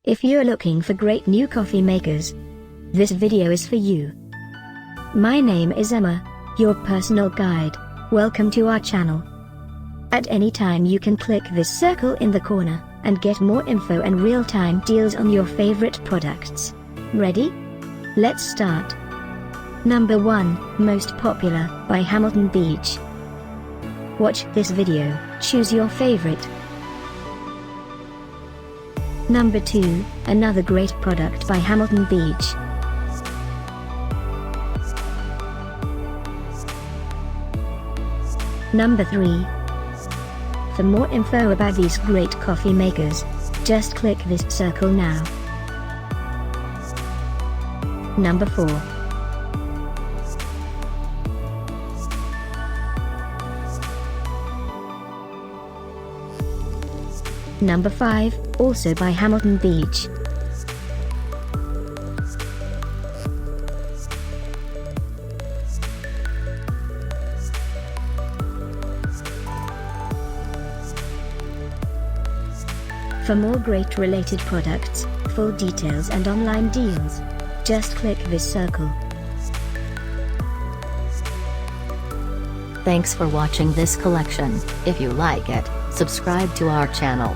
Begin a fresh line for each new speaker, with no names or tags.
If you're looking for great new coffee makers, this video is for you. My name is Emma, your personal guide. Welcome to our channel. At any time you can click this circle in the corner, and get more info and real-time deals on your favorite products. Ready? Let's start. Number 1, Most Popular, by Hamilton Beach. Watch this video, choose your favorite. Number 2, another great product by Hamilton Beach. Number 3. For more info about these great coffee makers, just click this circle now. Number 4. Number 5, also by Hamilton Beach. For more great related products, full details and online deals, just click this circle.
Thanks for watching this collection. If you like it, subscribe to our channel.